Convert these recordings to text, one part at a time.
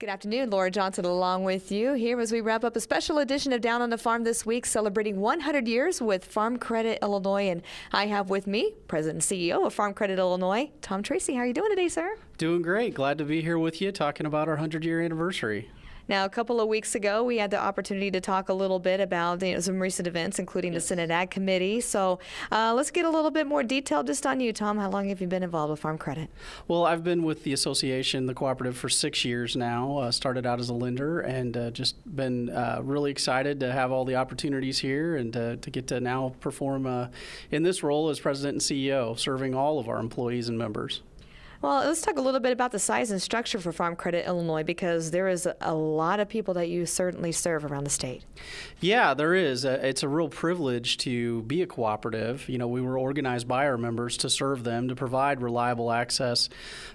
Good afternoon, Laura Johnson along with you here as we wrap up a special edition of Down on the Farm this week, celebrating 100 years with Farm Credit Illinois. And I have with me President and CEO of Farm Credit Illinois, Tom Tracy. How are you doing today, sir? Doing great. Glad to be here with you talking about our 100-year anniversary. Now, a couple of weeks ago, we had the opportunity to talk a little bit about some recent events, including the Senate Ag Committee. So let's get a little bit more detail just on you, Tom. How long have you been involved with Farm Credit? Well, I've been with the association, the cooperative, for 6 years now. Started out as a lender and just been really excited to have all the opportunities here and to get to now perform in this role as president and CEO, serving all of our employees and members. Well, let's talk a little bit about the size and structure for Farm Credit Illinois, because there is a lot of people that you certainly serve around the state. Yeah, there is. It's a real privilege to be a cooperative. You know, we were organized by our members to serve them, to provide reliable access,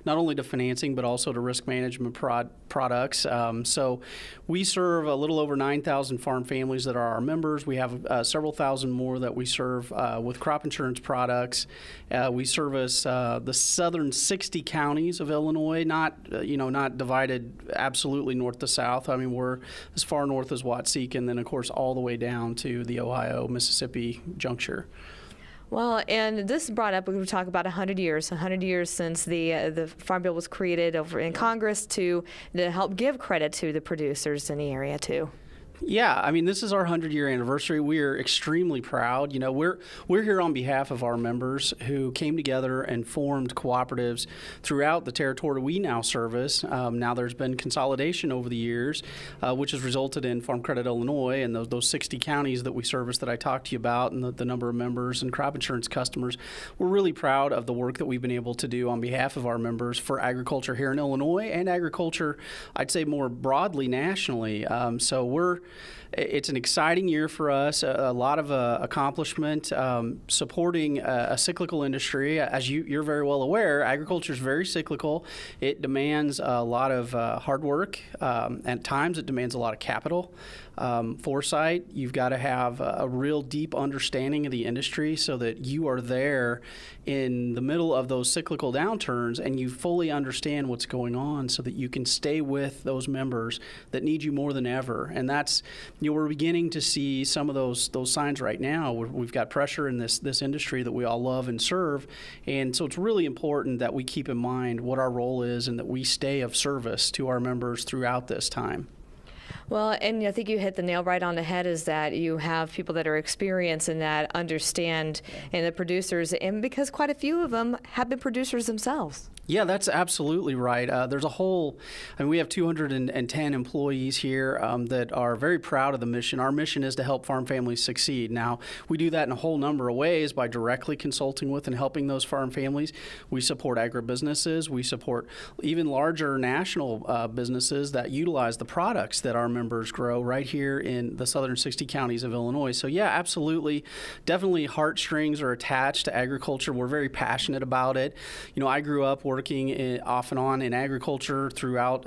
not only to financing, but also to risk management products. So we serve a little over 9,000 farm families that are our members. We have several thousand more that we serve with crop insurance products. We service the southern 60 counties of Illinois, not divided absolutely north to south. I mean, we're as far north as Watseka, and then of course all the way down to the Ohio-Mississippi juncture. Well, and this brought up, we talk about 100 years since the Farm Bill was created over in Congress to help give credit to the producers in the area too. Yeah, I mean, this is our 100-year anniversary. We are extremely proud. You know, we're here on behalf of our members who came together and formed cooperatives throughout the territory we now service. Now there's been consolidation over the years, which has resulted in Farm Credit Illinois and those 60 counties that we service that I talked to you about, and the number of members and crop insurance customers. We're really proud of the work that we've been able to do on behalf of our members for agriculture here in Illinois and agriculture, I'd say more broadly nationally. It's an exciting year for us, a lot of accomplishment, supporting a cyclical industry. As you're very well aware, agriculture is very cyclical. It demands a lot of hard work. At times, it demands a lot of capital. Foresight. You've got to have a real deep understanding of the industry so that you are there in the middle of those cyclical downturns and you fully understand what's going on so that you can stay with those members that need you more than ever. And that's, we're beginning to see some of those signs right now. We've got pressure in this industry that we all love and serve. And so it's really important that we keep in mind what our role is and that we stay of service to our members throughout this time. Well, and I think you hit the nail right on the head, is that you have people that are experienced and that understand, and the producers, and because quite a few of them have been producers themselves. Yeah, that's absolutely right. There's a whole, I mean, we have 210 employees here that are very proud of the mission. Our mission is to help farm families succeed. Now, we do that in a whole number of ways by directly consulting with and helping those farm families. We support agribusinesses. We support even larger national businesses that utilize the products that our members grow right here in the southern 60 counties of Illinois. So yeah, absolutely. Definitely heartstrings are attached to agriculture. We're very passionate about it. You know, I grew up working off and on in agriculture throughout,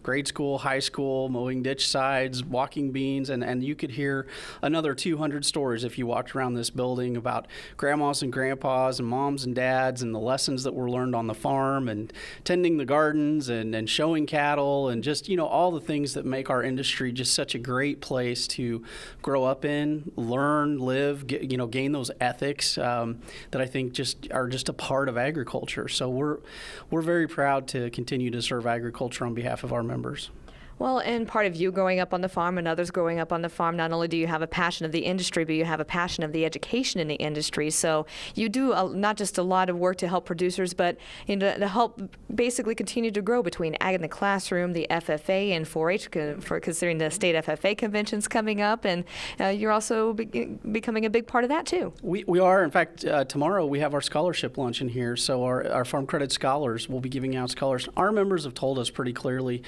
grade school, high school, mowing ditch sides, walking beans, and you could hear another 200 stories if you walked around this building about grandmas and grandpas and moms and dads and the lessons that were learned on the farm and tending the gardens and showing cattle and just, all the things that make our industry just such a great place to grow up in, learn, live, gain those ethics that I think are just a part of agriculture. So we're very proud to continue to serve agriculture on behalf of our members. Well, and part of you growing up on the farm and others growing up on the farm, not only do you have a passion of the industry, but you have a passion of the education in the industry. So you do not just a lot of work to help producers, but to help basically continue to grow between ag in the classroom, the FFA, and 4-H, for considering the state FFA conventions coming up. And you're also becoming a big part of that, too. We are. In fact, tomorrow we have our scholarship luncheon here. So our Farm Credit Scholars will be giving out scholars. Our members have told us pretty clearly,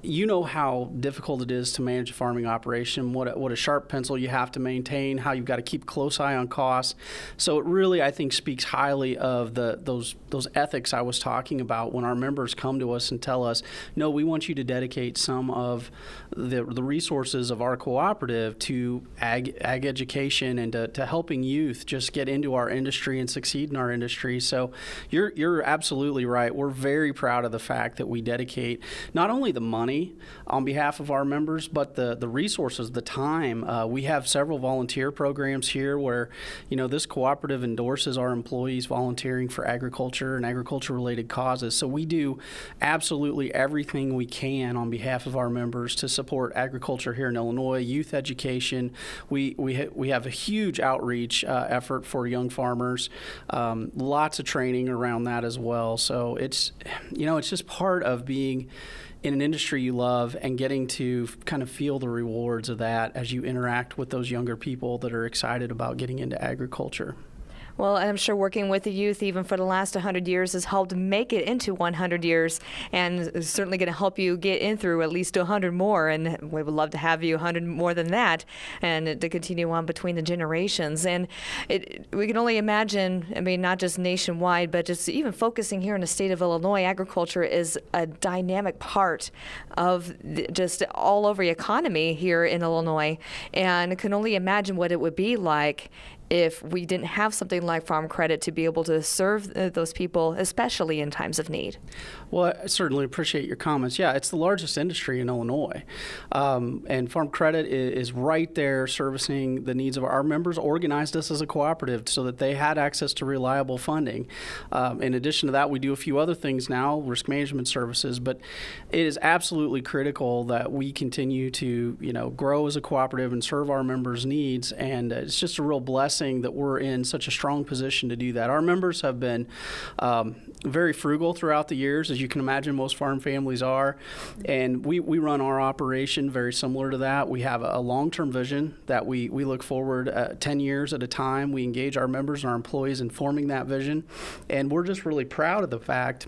you know how difficult it is to manage a farming operation, what a sharp pencil you have to maintain, how you've got to keep a close eye on costs. So it really, I think, speaks highly of those ethics I was talking about when our members come to us and tell us, no, we want you to dedicate some of the resources of our cooperative to ag education and to helping youth just get into our industry and succeed in our industry. So you're absolutely right. We're very proud of the fact that we dedicate not only the money on behalf of our members, but the resources, the time. We have several volunteer programs here where, this cooperative endorses our employees volunteering for agriculture and agriculture-related causes. So we do absolutely everything we can on behalf of our members to support agriculture here in Illinois, youth education. We have a huge outreach effort for young farmers, lots of training around that as well. So it's just part of being in an industry you love and getting to kind of feel the rewards of that as you interact with those younger people that are excited about getting into agriculture. Well, and I'm sure working with the youth even for the last 100 years has helped make it into 100 years, and is certainly going to help you get in through at least 100 more, and we would love to have you 100 more than that, and to continue on between the generations. And we can only imagine, not just nationwide, but just even focusing here in the state of Illinois, agriculture is a dynamic part of just all over the economy here in Illinois, and I can only imagine what it would be like if we didn't have something like farm credit to be able to serve those people, especially in times of need. Well, I certainly appreciate your comments. Yeah, it's the largest industry in Illinois. And farm credit is right there servicing the needs of our members. Organized us as a cooperative so that they had access to reliable funding. In addition to that, we do a few other things now, risk management services, but it is absolutely critical that we continue to, grow as a cooperative and serve our members' needs. And it's just a real blessing that we're in such a strong position to do that. Our members have been very frugal throughout the years, as you can imagine most farm families are, and we run our operation very similar to that. We have a long-term vision that we look forward 10 years at a time. We engage our members and our employees in forming that vision, and we're just really proud of the fact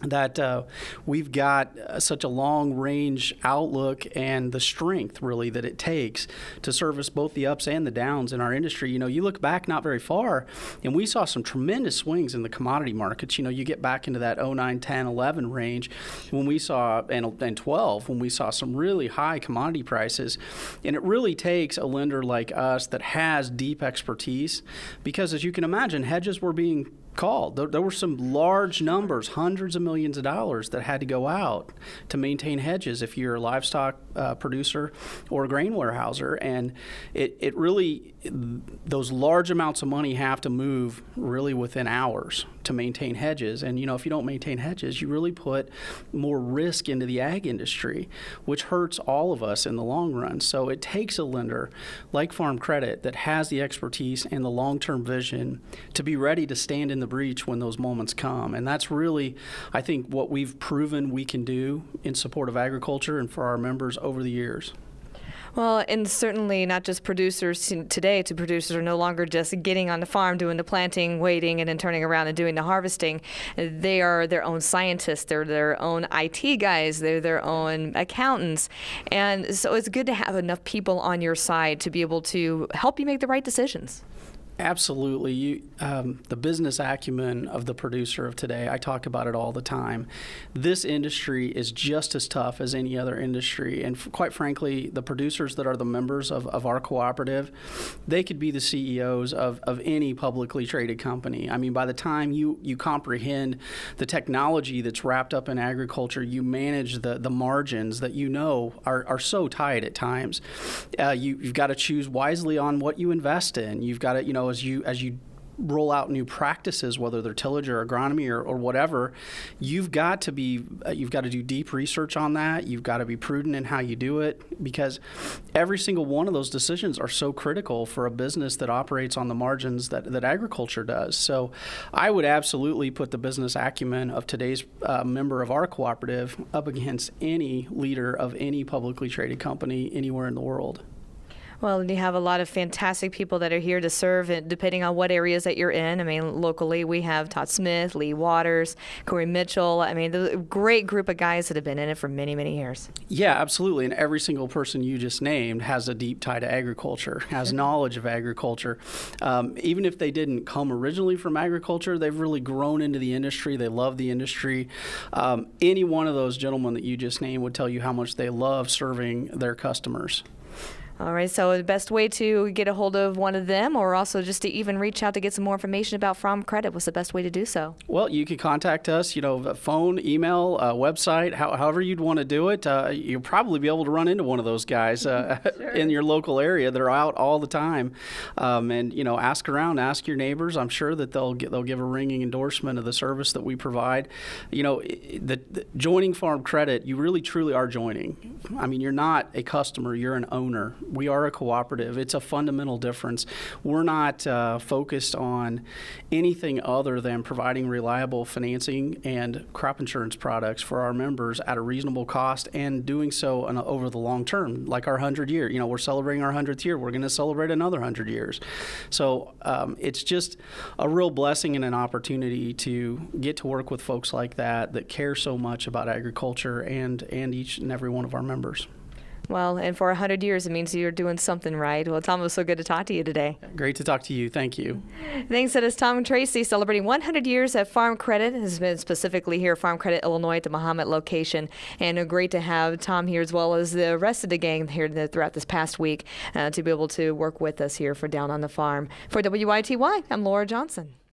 that we've got such a long-range outlook and the strength, really, that it takes to service both the ups and the downs in our industry. You look back not very far, and we saw some tremendous swings in the commodity markets. You get back into that 09, 10, 11 range when we saw, and 12, when we saw some really high commodity prices. And it really takes a lender like us that has deep expertise because, as you can imagine, hedges were being called. There were some large numbers, hundreds of millions of dollars that had to go out to maintain hedges if you're a livestock producer or a grain warehouser. And it really, those large amounts of money have to move really within hours to maintain hedges. And, if you don't maintain hedges, you really put more risk into the ag industry, which hurts all of us in the long run. So it takes a lender like Farm Credit that has the expertise and the long-term vision to be ready to stand in the breach when those moments come. And that's really, I think, what we've proven we can do in support of agriculture and for our members over the years. Well, and certainly not just producers today. Producers are no longer just getting on the farm, doing the planting, waiting, and then turning around and doing the harvesting. They are their own scientists. They're their own IT guys. They're their own accountants. And so it's good to have enough people on your side to be able to help you make the right decisions. Absolutely. The business acumen of the producer of today, I talk about it all the time. This industry is just as tough as any other industry. And quite frankly, the producers that are the members of our cooperative, they could be the CEOs of any publicly traded company. By the time you comprehend the technology that's wrapped up in agriculture, you manage the margins that are so tight at times. You've got to choose wisely on what you invest in. You've got to, as you roll out new practices, whether they're tillage or agronomy or whatever, you've got to do deep research on that. You've got to be prudent in how you do it, because every single one of those decisions are so critical for a business that operates on the margins that agriculture does. So I would absolutely put the business acumen of today's member of our cooperative up against any leader of any publicly traded company anywhere in the world. Well, and you have a lot of fantastic people that are here to serve, and depending on what areas that you're in. I mean, locally we have Todd Smith, Lee Waters, Corey Mitchell. I mean, a great group of guys that have been in it for many, many years. Yeah, absolutely. And every single person you just named has a deep tie to agriculture, has knowledge of agriculture. Even if they didn't come originally from agriculture, they've really grown into the industry. They love the industry. Any one of those gentlemen that you just named would tell you how much they love serving their customers. All right, so the best way to get a hold of one of them, or also just to even reach out to get some more information about Farm Credit, what's the best way to do so? Well, you can contact us, phone, email, website, however you'd want to do it. You'll probably be able to run into one of those guys Sure. in your local area. They're out all the time. And ask around, ask your neighbors. I'm sure that they'll give a ringing endorsement of the service that we provide. The joining Farm Credit, you really truly are joining. I mean, you're not a customer, you're an owner. We are a cooperative. It's a fundamental difference. We're not focused on anything other than providing reliable financing and crop insurance products for our members at a reasonable cost, and doing so over the long term, like our 100 year. We're celebrating our 100th year. We're going to celebrate another 100 years. So it's just a real blessing and an opportunity to get to work with folks like that care so much about agriculture and each and every one of our members. Well, and for 100 years, it means you're doing something right. Well, Tom, it was so good to talk to you today. Great to talk to you. Thank you. Thanks. That is Tom and Tracy celebrating 100 years at Farm Credit. This has been specifically here at Farm Credit, Illinois, at the Mahomet location. And great to have Tom here, as well as the rest of the gang here throughout this past week, to be able to work with us here for Down on the Farm. For WITY, I'm Laura Johnson.